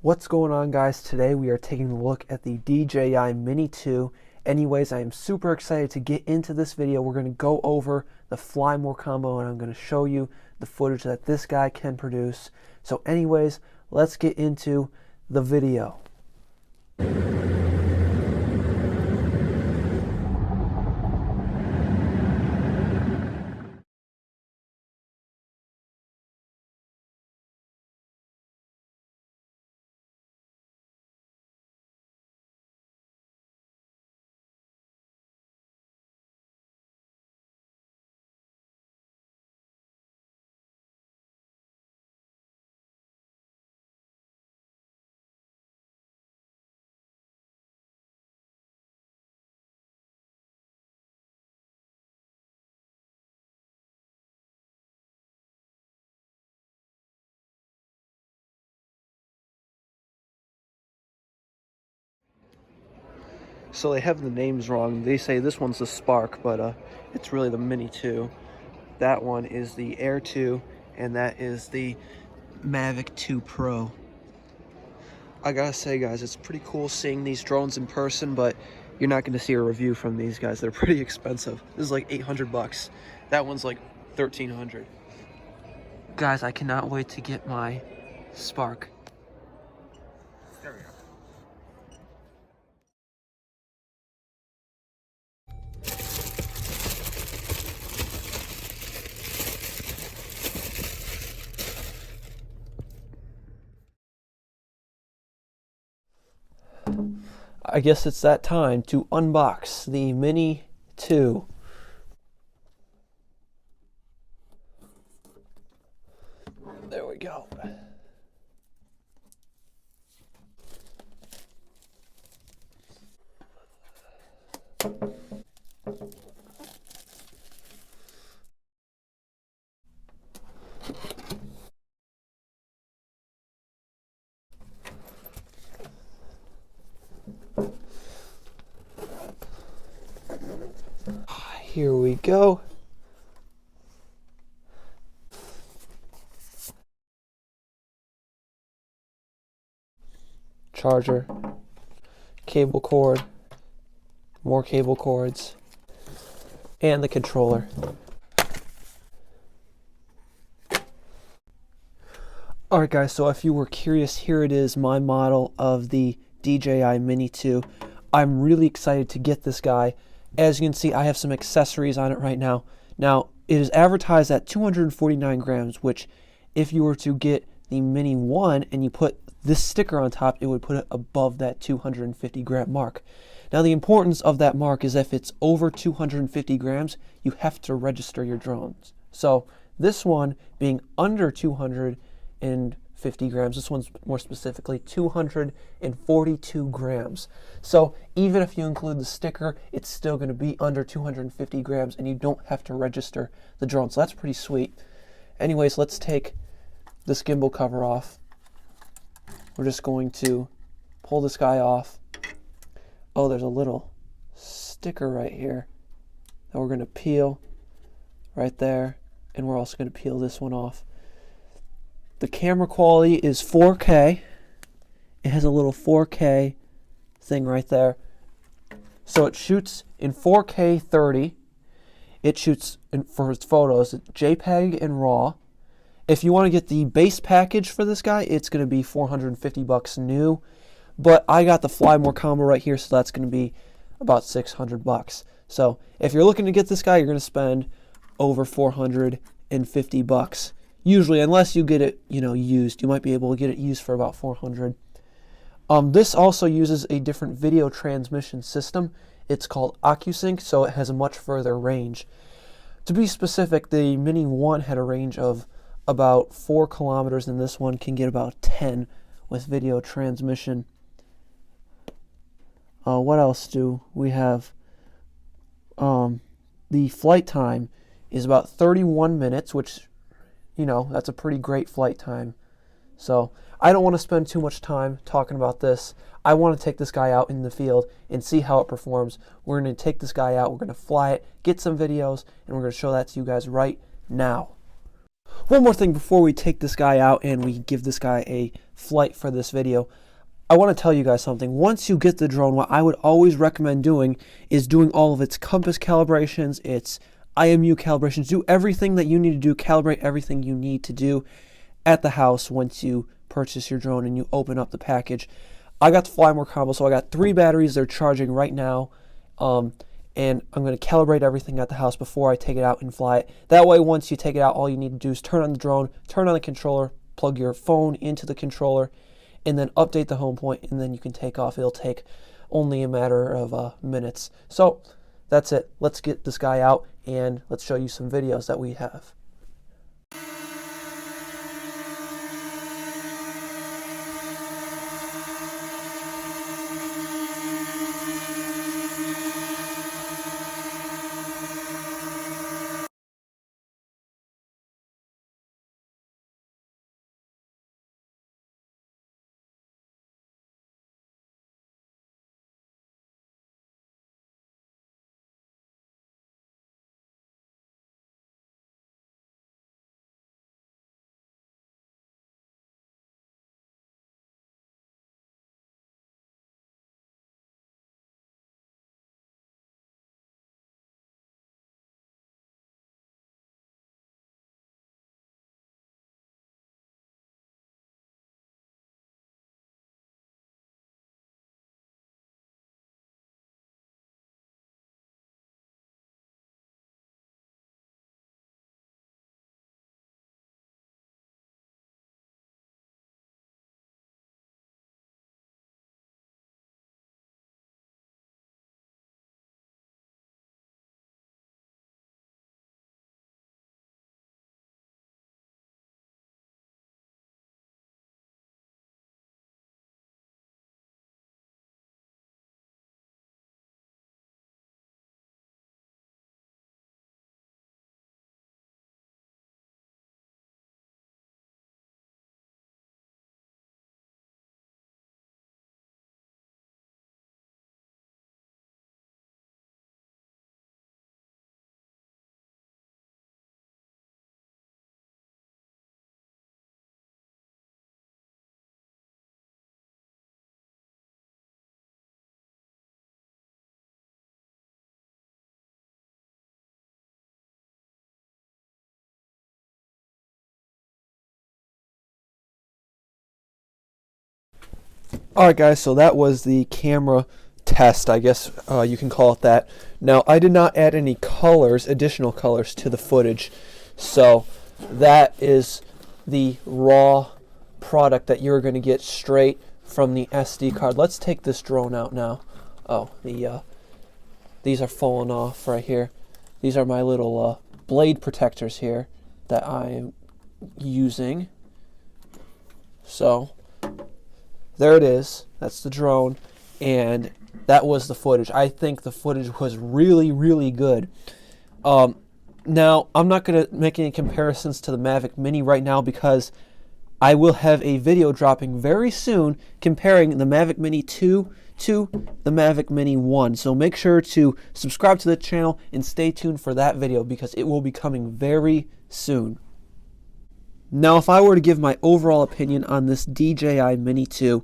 What's going on, guys? Today we are taking a look at the DJI Mini 2. Anyways, I am super excited to get into this video. We're going to go over the Fly More combo and I'm going to show you the footage that this guy can produce. So anyways, let's get into the video. So they have the names wrong. They say this one's the Spark, but it's really the Mini 2. That one is the Air 2, and that is the Mavic 2 Pro. I gotta say, guys, it's pretty cool seeing these drones in person, but you're not gonna see a review from these guys. They're pretty expensive. This is like 800 bucks. That one's like 1,300. Guys, I cannot wait to get my Spark. There we go. I guess it's that time to unbox the Mini 2. There we go. Here we go. Charger, cable cord, more cable cords, and the controller. Alright guys, so if you were curious, here it is, my model of the DJI Mini 2. I'm really excited to get this guy. As you can see, I have some accessories on it right now. Now, it is advertised at 249 grams, which if you were to get the Mini 1 and you put this sticker on top, it would put it above that 250 gram mark. Now, the importance of that mark is if it's over 250 grams, you have to register your drones. So this one being under 250 grams, this one's more specifically 242 grams. So even if you include the sticker, it's still going to be under 250 grams and you don't have to register the drone. So that's pretty sweet. Anyways, let's take this gimbal cover off. We're just going to pull this guy off. Oh, there's a little sticker right here that we're going to peel right there. And we're also going to peel this one off. The camera quality is 4K. It has a little 4K thing right there. So it shoots in 4K 30. It shoots for its photos JPEG and RAW. If you want to get the base package for this guy, it's going to be 450 bucks new. But I got the Fly More combo right here, so that's going to be about 600 bucks. So if you're looking to get this guy, you're going to spend over 450 bucks. Usually, unless you get it, used. You might be able to get it used for about 400. This also uses a different video transmission system. It's called OcuSync, so it has a much further range. To be specific, the Mini 1 had a range of about 4 kilometers, and this one can get about 10 with video transmission. What else do we have? The flight time is about 31 minutes, which, that's a pretty great flight time. So I don't want to spend too much time talking about this. I want to take this guy out in the field and see how it performs. We're going to take this guy out, we're going to fly it, get some videos, and we're going to show that to you guys right now. One more thing before we take this guy out and we give this guy a flight for this video. I want to tell you guys something. Once you get the drone, what I would always recommend doing is doing all of its compass calibrations, its IMU calibrations. Do everything that you need to do, calibrate everything you need to do at the house once you purchase your drone and you open up the package. I got the Fly More combo, so I got 3 batteries. They're charging right now. And I'm going to calibrate everything at the house before I take it out and fly it. That way, once you take it out, all you need to do is turn on the drone, turn on the controller, plug your phone into the controller, and then update the home point, and then you can take off. It'll take only a matter of minutes. So that's it. Let's get this guy out, and let's show you some videos that we have. Alright guys, so that was the camera test, I guess you can call it that. Now, I did not add any colors, additional colors to the footage, so that is the raw product that you're going to get straight from the SD card. Let's take this drone out now. Oh, these are falling off right here. These are my little blade protectors here that I am using. So there it is. That's the drone, and that was the footage. I think the footage was really, really good. Now, I'm not going to make any comparisons to the Mavic Mini right now because I will have a video dropping very soon comparing the Mavic Mini 2 to the Mavic Mini 1. So make sure to subscribe to the channel and stay tuned for that video because it will be coming very soon. Now, if I were to give my overall opinion on this DJI Mini 2,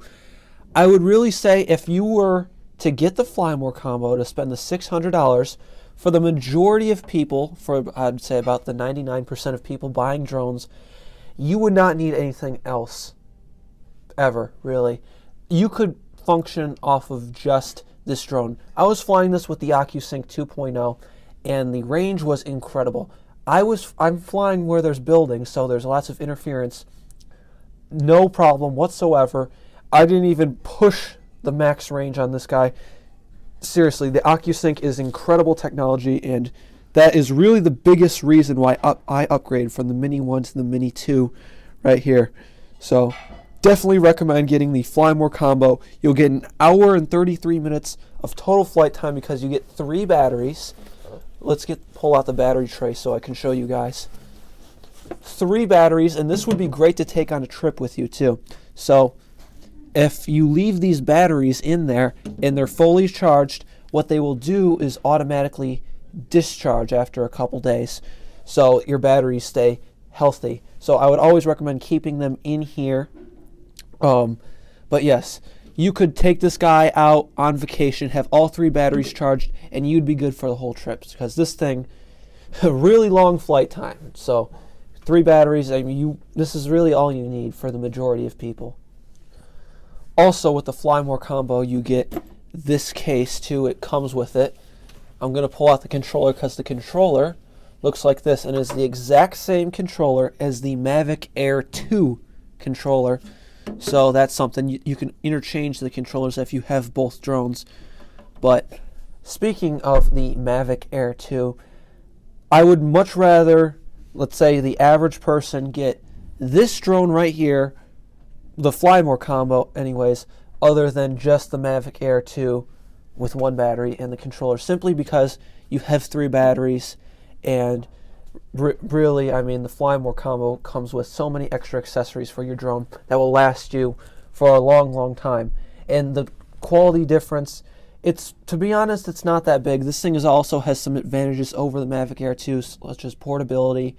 I would really say if you were to get the Fly More combo to spend the $600, for the majority of people, for I'd say about the 99% of people buying drones, you would not need anything else ever, really. You could function off of just this drone. I was flying this with the OcuSync 2.0, and the range was incredible. I'm flying where there's buildings, so there's lots of interference. No problem whatsoever. I didn't even push the max range on this guy. Seriously, the OcuSync is incredible technology, and that is really the biggest reason why I upgraded from the Mini 1 to the Mini 2 right here. So definitely recommend getting the Fly More combo. You'll get an hour and 33 minutes of total flight time because you get 3 batteries. Let's pull out the battery tray so I can show you guys. 3 batteries, and this would be great to take on a trip with you too. So if you leave these batteries in there and they're fully charged, what they will do is automatically discharge after a couple days. So your batteries stay healthy. So I would always recommend keeping them in here. But yes, you could take this guy out on vacation, have all 3 batteries charged, and you'd be good for the whole trip, because this thing, really long flight time. So 3 batteries, I mean, this is really all you need for the majority of people. Also, with the Fly More combo, you get this case too. It comes with it. I'm going to pull out the controller because the controller looks like this and is the exact same controller as the Mavic Air 2 controller. So that's something you can interchange the controllers if you have both drones. But speaking of the Mavic Air 2, I would much rather, let's say, the average person get this drone right here, the Fly More combo anyways, other than just the Mavic Air 2 with 1 battery and the controller, simply because you have 3 batteries. And really, I mean, the Fly More combo comes with so many extra accessories for your drone that will last you for a long, long time. And the quality difference, to be honest, it's not that big. This thing also has some advantages over the Mavic Air 2, such as portability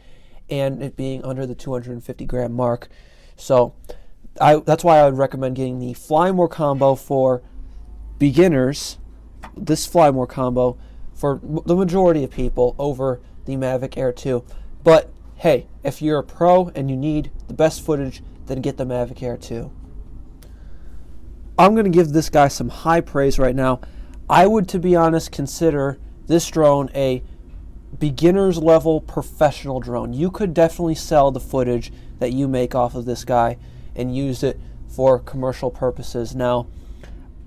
and it being under the 250 gram mark. So that's why I would recommend getting the Fly More combo for beginners, this Fly More combo for the majority of people, over the Mavic Air 2. But hey, if you're a pro and you need the best footage, then get the Mavic Air 2. I'm going to give this guy some high praise right now. I would, to be honest, consider this drone a beginner's level professional drone. You could definitely sell the footage that you make off of this guy and use it for commercial purposes. Now,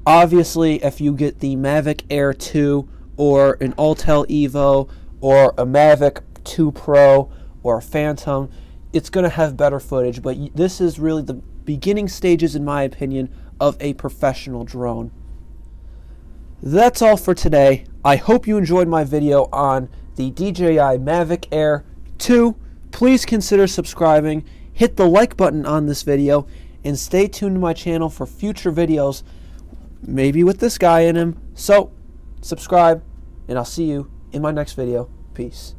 obviously, if you get the Mavic Air 2 or an Autel Evo or a Mavic 2 Pro or a Phantom, it's going to have better footage. But this is really the beginning stages, in my opinion, of a professional drone. That's all for today. I hope you enjoyed my video on the DJI Mavic Air 2. Please consider subscribing, hit the like button on this video, and stay tuned to my channel for future videos, maybe with this guy in him. So, subscribe, and I'll see you in my next video. Peace.